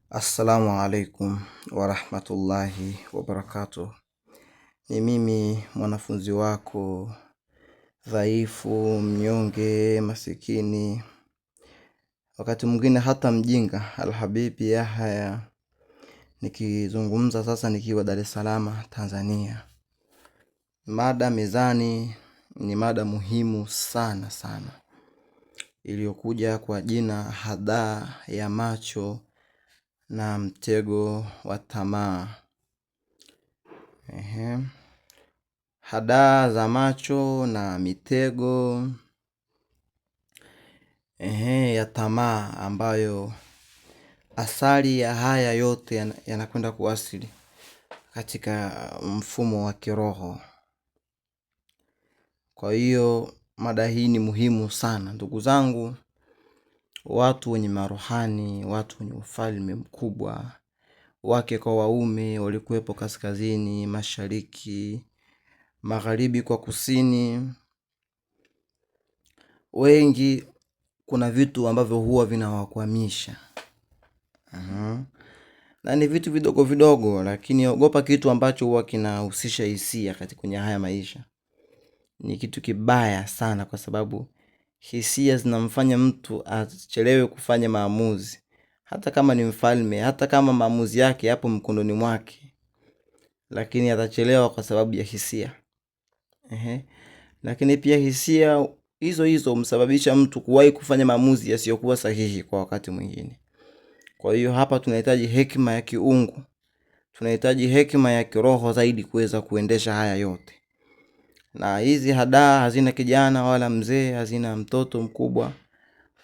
Assalamu alaikum warahmatullahi wabarakatuh. Ni mimi mwanafunzi wako dhaifu, mnyonge, masikini, wakati mwingine hata mjinga, Alhabibi Yahya, nikizungumza sasa nikiwa Dar es Salaam, Tanzania. Mada mezani ni mada muhimu sana sana, iliyokuja kwa jina hadaa ya macho na mtego wa tamaa. Hadaa za macho na mitego ya tamaa, ambayo asali ya haya yote yanakwenda kuwasili katika mfumo wa kiroho. Kwa hiyo mada hii ni muhimu sana ndugu zangu, watu wenye maruhani, watu wenye ufalme mkubwa, wake kwa waume, walikuwepo kaskazini, mashariki, magharibi kwa kusini. Wengi kuna vitu ambavyo huwa vinawakwamisha. Na ni vitu vidogo vidogo, lakini ogopa kitu ambacho huwa kinahusisha hisia katika kwenye haya maisha. Ni kitu kibaya sana, kwa sababu hisia zinamfanya mtu achelewe kufanya maamuzi. Hata kama ni mfalme, hata kama maamuzi yake yapo mkononi mwake, lakini atachelewa kwa sababu ya hisia. Lakini pia hisia hizo hizo humsababisha mtu kuwahi kufanya maamuzi yasiyokuwa sahihi kwa wakati mwingine. Kwa hiyo hapa tunahitaji hekima ya kiungu, tunahitaji hekima ya kiroho zaidi kuweza kuendesha haya yote. Na hizi hadaa hazina kijana wala mzee, hazina mtoto mkubwa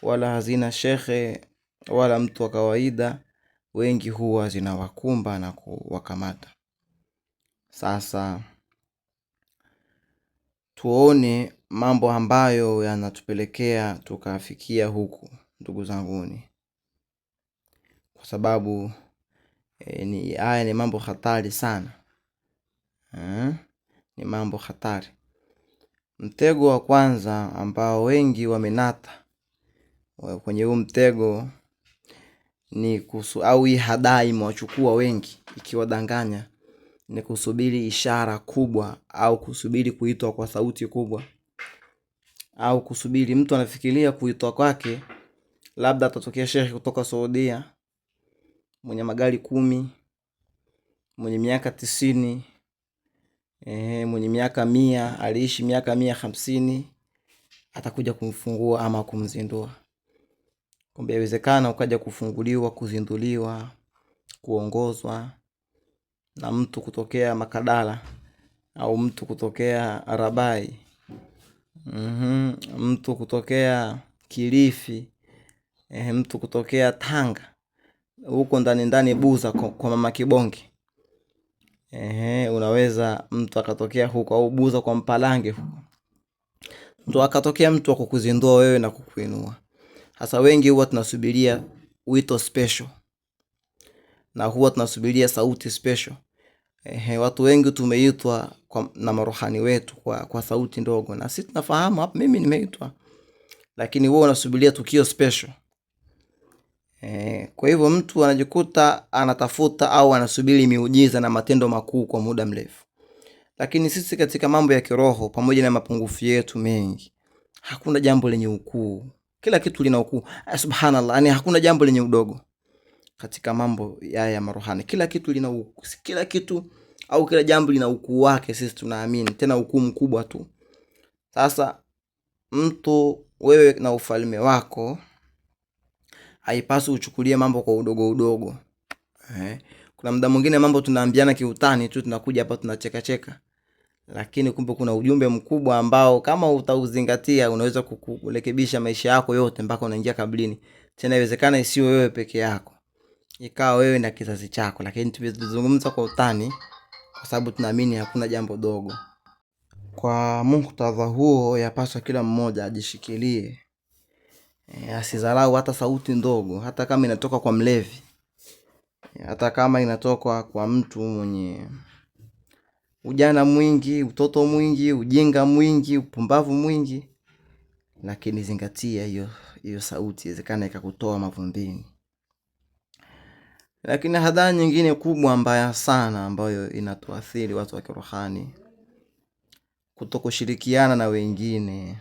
wala hazina shekhe wala mtu wa kawaida. Wengi huwa zinawakumba na kuwakamata. Sasa tuone mambo ambayo yanatupelekea tukafikia huku, ndugu zanguni, kwa sababu haya ni mambo hatari sana. Ni mambo hatari. Mtego wa kwanza ambao wengi wamenata kwenye huu mtego ni au hii hadaa imewachukua wengi ikiwadanganya, ni kusubiri ishara kubwa, au kusubiri kuitwa kwa sauti kubwa, au kusubiri mtu anafikiria kuitwa kwake labda atatokea shekhi kutoka Saudia mwenye magari 10, mwenye miaka 90, mwenye miaka 100, aliishi miaka 150, atakuja kumfungua ama kumzindua. Kumbe inawezekana ukaja kufunguliwa, kuzinduliwa, kuongozwa na mtu kutokea Makadala, au mtu kutokea Arabai, mtu kutokea Kilifi, mtu kutokea Tanga, huko ndani ndani Buza kwa mama Kibonge. Unaweza mtu akatokea huko, au Buza kwa Mpalange huko, mtu akatokea mtu wa kukuzindua wewe na kukuinua. Hasa wengi huwa tunasubiria wito special, na huwa tunasubiria sauti special. Watu wengi tumeitwa na maruhani wetu kwa sauti ndogo, na sisi tunafahamu hapa mimi nimeitwa, lakini wewe unasubiria tukio special. Kwa hivyo mtu anajikuta anatafuta au anasubiri miujiza na matendo makuu kwa muda mrefu. Lakini sisi katika mambo ya kiroho, pamoja na mapungufu yetu mengi, hakuna jambo lenye ukuu. Kila kitu lina ukuu. Subhanallah, yani hakuna jambo lenye udogo katika mambo ya maruhani. Kila kitu lina ukuu. Kila kitu au kila jambo lina ukuu wake, sisi tunaamini, tena ukuu mkubwa tu. Sasa mtu, wewe na ufalme wako, haipaswi uchukulie mambo kwa udogo udogo. Kuna muda mwingine mambo tunaambiana kiutani tu, tunakuja hapa tunacheka cheka, lakini kumbe kuna ujumbe mkubwa ambao kama utauzingatia unaweza kurekebisha maisha yako yote mpaka unaingia kabrini. Tena inawezekana isiwe wewe peke yako, ikawa wewe na kizazi chako, lakini tuzungumza kwa utani kwa sababu tunaamini hakuna jambo dogo. Kwa muktadha huo, yapaswa kila mmoja ajishikilie, asidharau hata sauti ndogo, hata kama inatoka kwa mlevi, hata kama inatoka kwa mtu mwenye ujana mwingi, utoto mwingi, ujinga mwingi, upumbavu mwingi, lakini zingatia hiyo sauti, inawezekana ikakutoa mavumbini. Lakini hadhara nyingine kubwa mbaya sana ambayo inatuathiri watu wa kirohani, kutokushirikiana na wengine.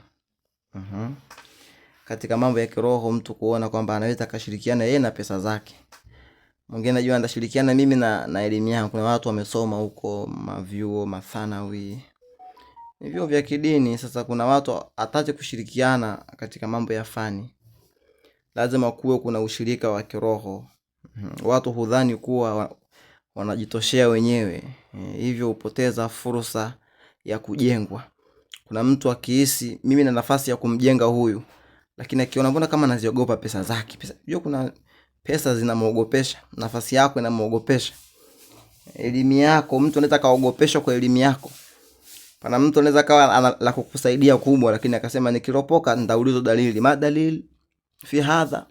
Katika mambo ya kiroho, mtu kuona kwamba anaweza kashirikiana yeye na pesa zake. Mwingine anajua ndashirikiana mimi na elimu yangu. Kuna watu wamesoma huko mavyuo, mathanawi, vyuo vya kidini. Sasa kuna watu ataje kushirikiana katika mambo ya fani. Lazima kuwe kuna ushirika wa kiroho. Watu hudhani kuwa wanajitoshea wenyewe, hivyo upoteza fursa ya kujengwa. Kuna mtu akihisi mimi na nafasi ya kumjenga huyu, lakini akiona mbona kama anaziogopa pesa zake. Kuna pesa zinamuogopesha, nafasi yako inamuogopesha, elimu yako. Mtu anaweza kaogopeshwa kwa elimu yako. Pana mtu anaweza kawa la kukusaidia kubwa, lakini akasema nikiropoka nitaulizwa dalili. Madalili fi hadha,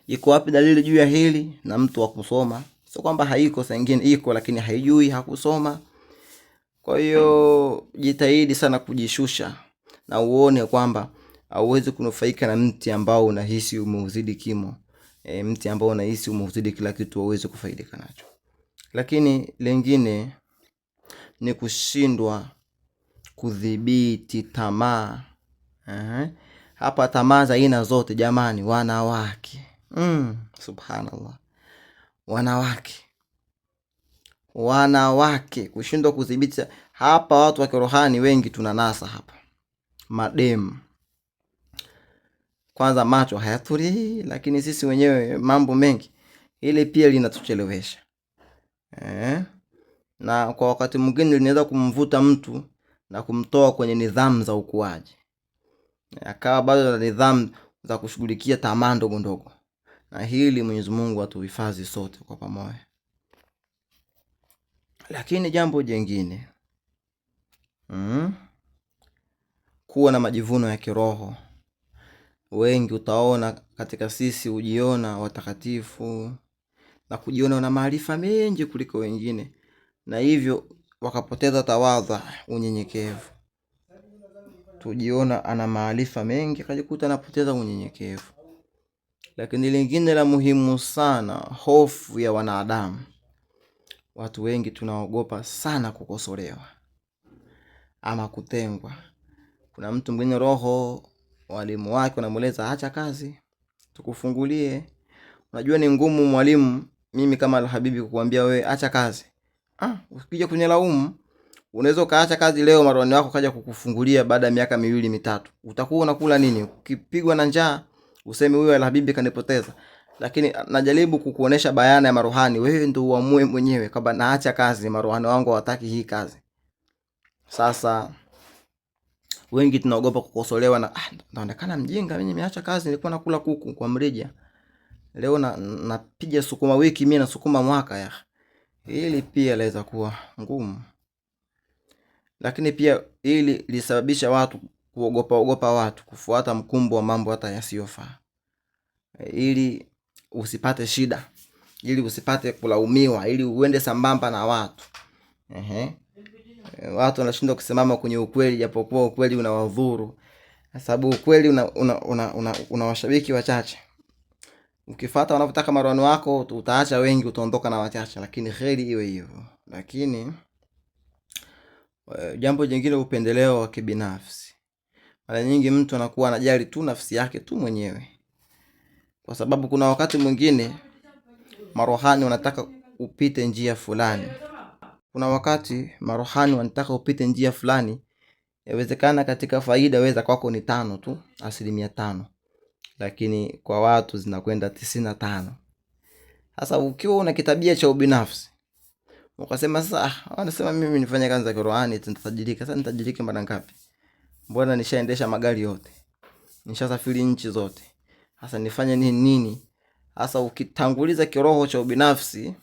iko wapi dalili juu ya hili? Na mtu wa kusoma, sio kwamba haiko, saa nyingine iko, lakini haijui, hakusoma. Kwa hiyo jitahidi sana kujishusha na uone kwamba hauwezi kunufaika na mti ambao unahisi umeuzidi kimo. Mti ambao unahisi umeuzidi kila kitu hauwezi kufaidika nacho. Lakini lingine ni kushindwa kudhibiti tamaa. Hapa tamaa za aina zote jamani, wanawake. Subhanallah. Wanawake kushindwa kudhibiti. Hapa watu wa kirohani wengi tunanasa hapa. Mademu. Kwanza macho hayaturi, lakini sisi wenyewe mambo mengi ile pia linatuchelewesha. Na kwa wakati mwingine linaweza kumvuta mtu na kumtoa kwenye nidhamu za ukuaji. Akawa bado na nidhamu za kushughulikia tamaa ndogo ndogo. Na hili Mwenyezi Mungu atuhifadhi sote kwa pamoja. Lakini jambo jingine, kuwa na majivuno ya kiroho. Wengi utaona katika sisi ujiona watakatifu na kujiona wana maarifa mengi kuliko wengine, na hivyo wakapoteza tawadha, unyenyekevu. Tujiona ana maarifa mengi, akajikuta anapoteza unyenyekevu. Lakini lingine la muhimu sana, hofu ya wanadamu. Watu wengi tunaogopa sana kukosolewa ama kutengwa. Kuna mtu mwingine roho, walimu wake wanamueleza acha kazi, tukufungulie. Unajua ni ngumu mwalimu mimi kama Al-Habibi kukuambia wewe acha kazi. Ukija kunilaumu, unaweza kaacha kazi leo, marwani wako kaja kukufungulia baada ya miaka 2 mitatu. Utakuwa unakula nini? Ukipigwa na njaa useme huyu Al-Habibi kanipoteza. Lakini najaribu kukuonesha bayana ya maruhani, wewe ndio uamue mwenyewe kama naacha kazi, maruhani wangu hawataki hii kazi. Sasa wengi tunaogopa kukosolewa na naonekana mjinga, mimi nimeacha kazi, nilikuwa nakula kuku kwa mrija. Leo napiga sukuma wiki, mimi na sukuma mwaka ya. Hili pia laweza kuwa ngumu. Lakini pia hili lisababisha watu kuogopa watu, kufuata mkumbo wa mambo hata yasiyofaa. Ili usipate shida, ili usipate kulaumiwa, ili uende sambamba na watu. Watu wanashindwa kusimama kwenye ukweli, japokuwa ukweli unawadhuru. Sababu ukweli una washabiki wachache. Ukifuata wanavyotaka marwani wako, utaacha wengi, utaondoka na wachache, lakini kheri iwe hivyo. Lakini jambo jingine, upendeleo wa kibinafsi. Mara nyingi mtu anakuwa anajali tu nafsi yake tu mwenyewe. Kwa sababu kuna wakati mwingine marohani wanataka upite njia fulani. Yawezekana katika faida weza kwako ni 5 tu, 5%. Lakini kwa watu zinakwenda 95. Sasa ukiwa una kitabia cha ubinafsi, ukasema sasa wanasema mimi nifanye kazi za kirohani nitatajirika. Sasa nitajirike mara ngapi? Mbona nishaendesha magari yote, nishasafiri nchi zote, sasa nifanye nini? Sasa ukitanguliza kiroho cha ubinafsi,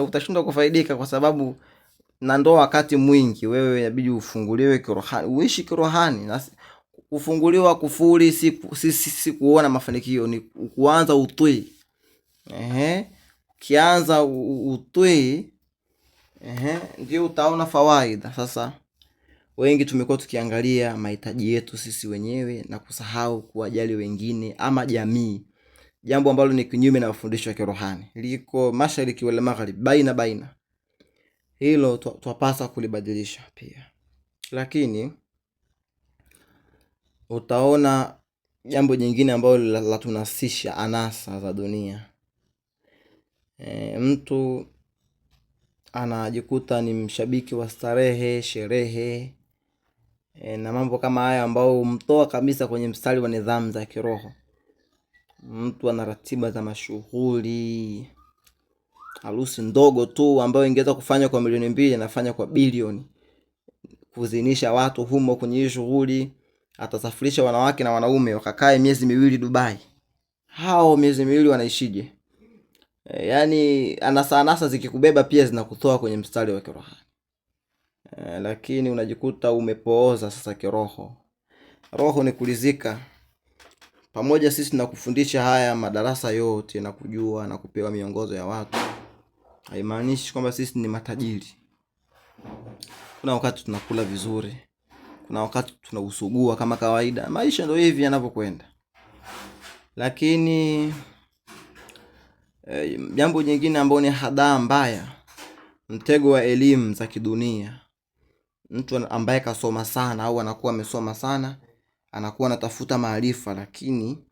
utashindwa kufaidika, kwa sababu na ndo wakati mwingi wewe inabidi ufunguliwe kirohani, uishi kirohani. Na kufunguliwa kufuri si kuona mafanikio, ni kuanza utwi. Ukianza utwi, ndio utaona fawaida. Sasa wengi tumekuwa tukiangalia mahitaji yetu sisi wenyewe na kusahau kuwajali wengine ama jamii. jambo ambalo ni kinyume na mafundisho ya kirohani, liko mashariki wala magharibi, baina. Hilo twapasa kulibadilisha pia. Lakini utaona jambo jingine ambalo la tunasisha anasa za dunia. Mtu anajikuta ni mshabiki wa starehe, sherehe, na mambo kama haya ambao humtoa kabisa kwenye mstari wa nidhamu za kiroho. Mtu ana ratiba za mashughuli, harusi ndogo tu ambayo ingeweza kufanya kwa milioni 2 anafanya kwa bilioni, kuzinisha watu humo kwenye hiyo shughuli. Atasafirisha wanawake na wanaume wakakae miezi 2 Dubai. Hao miezi 2 wanaishije? Yaani anasa zikikubeba pia zinakutoa kwenye mstari wa kiroho. Lakini unajikuta umepooza sasa kiroho. Roho ni kulizika. Pamoja sisi na kufundisha haya madarasa yote na kujua na kupewa miongozo ya watu, haimaanishi kwamba sisi ni matajiri. Kuna wakati tunakula vizuri, kuna wakati tunausugua kama kawaida. Maisha ndio hivi yanavyokwenda. Lakini jambo jingine ambalo ni hadaa mbaya, mtego wa elimu za kidunia. Mtu ambaye kasoma sana au anakuwa amesoma sana, anakuwa anatafuta maarifa, lakini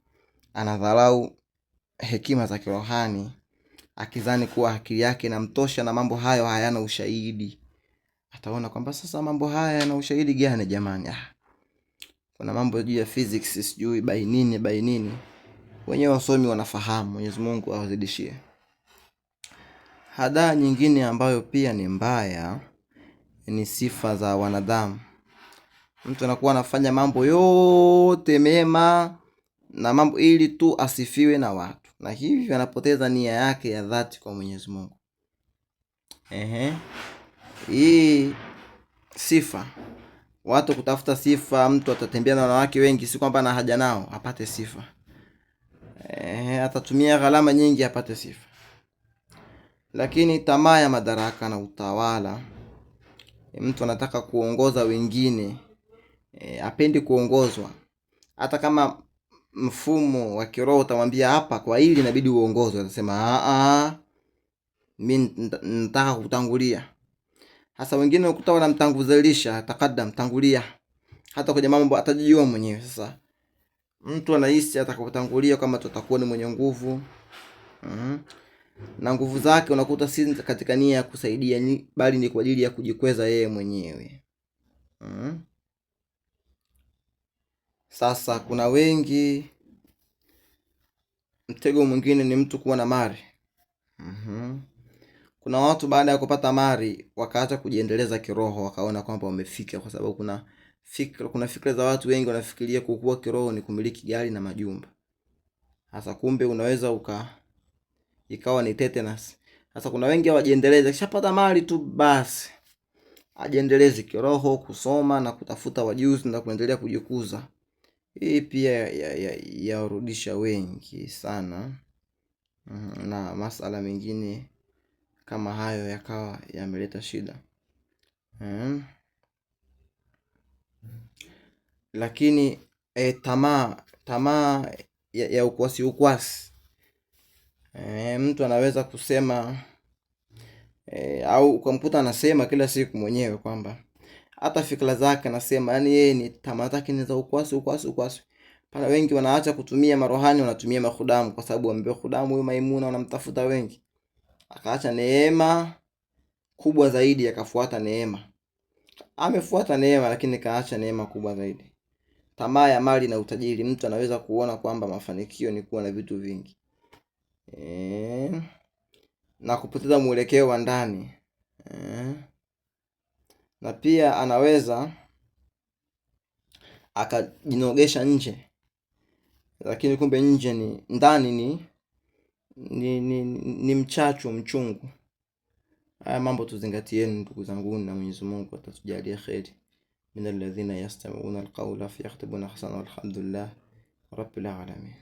anadharau hekima za kirohani, akizani kuwa akili yake inamtosha na mambo hayo hayana ushahidi. Ataona kwamba sasa mambo haya yana ushahidi gani jamani? Kuna mambo juu ya physics, sijui by nini. Wenyewe wasomi wanafahamu, Mwenyezi Mungu awazidishie. Hadaa nyingine ambayo pia ni mbaya ni sifa za wanadamu. Mtu anakuwa anafanya mambo yote mema na mambo ili tu asifiwe na watu, na hivyo anapoteza nia yake ya dhati kwa Mwenyezi Mungu. Hii sifa, watu kutafuta sifa. Mtu atatembea na wanawake wengi, si kwamba ana haja nao apate sifa. Atatumia gharama nyingi apate sifa. Lakini tamaa ya madaraka na utawala. Mtu anataka kuongoza wengine, apendi kuongozwa. Hata kama mfumo wa kiroho utamwambia hapa kwa hili inabidi uongozwe, atasema mimi nataka kutangulia. Hasa wengine ukuta wanamtanguzilisha, tangulia. Hata kwenye mambo atajijua mwenyewe. Sasa mtu anahisi atakapotangulia kama tutakuwa ni mwenye nguvu. Na nguvu zake unakuta si katika nia ya kusaidia, bali ni kwa ajili ya kujikweza yeye mwenyewe. Sasa kuna wengi, mtego mwingine ni mtu kuwa na mali. Kuna watu baada ya kupata mali wakaacha kujiendeleza kiroho, wakaona kwamba wamefika, kwa sababu kuna fikra za watu wengi wanafikiria kukua kiroho ni kumiliki gari na majumba. Hasa kumbe unaweza ikawa ni tetanus. Sasa kuna wengi hawajiendeleze, kishapata mali tu basi ajiendeleze kiroho, kusoma na kutafuta wajuzi na kuendelea kujikuza. Hii pia yarudisha wengi sana, na masala mengine kama hayo yakawa yameleta shida. Lakini tamaa ya ukwasi. Mtu anaweza kusema au ukamkuta anasema kila siku mwenyewe kwamba hata fikra zake anasema, yani yeye ni tamaa zake ni za ukwasi. Pana wengi wanaacha kutumia marohani, wanatumia mahudamu, kwa sababu wamepewa hudamu huyo Maimuna, wanamtafuta wengi. Akaacha neema kubwa zaidi akafuata neema. Amefuata neema lakini kaacha neema kubwa zaidi. Tamaa ya mali na utajiri. Mtu anaweza kuona kwamba mafanikio ni kuwa na vitu vingi, na kupoteza mwelekeo wa ndani. Na pia anaweza akajinogesha nje, lakini kumbe nje ni ndani ni mchachu mchungu. Haya mambo tuzingatieni ndugu zangu, na Mwenyezi Mungu atatujalia kheri. Minal ladhina yastami'una alqawla fayattabi'una ahsana. Alhamdulillah rabbil alamin.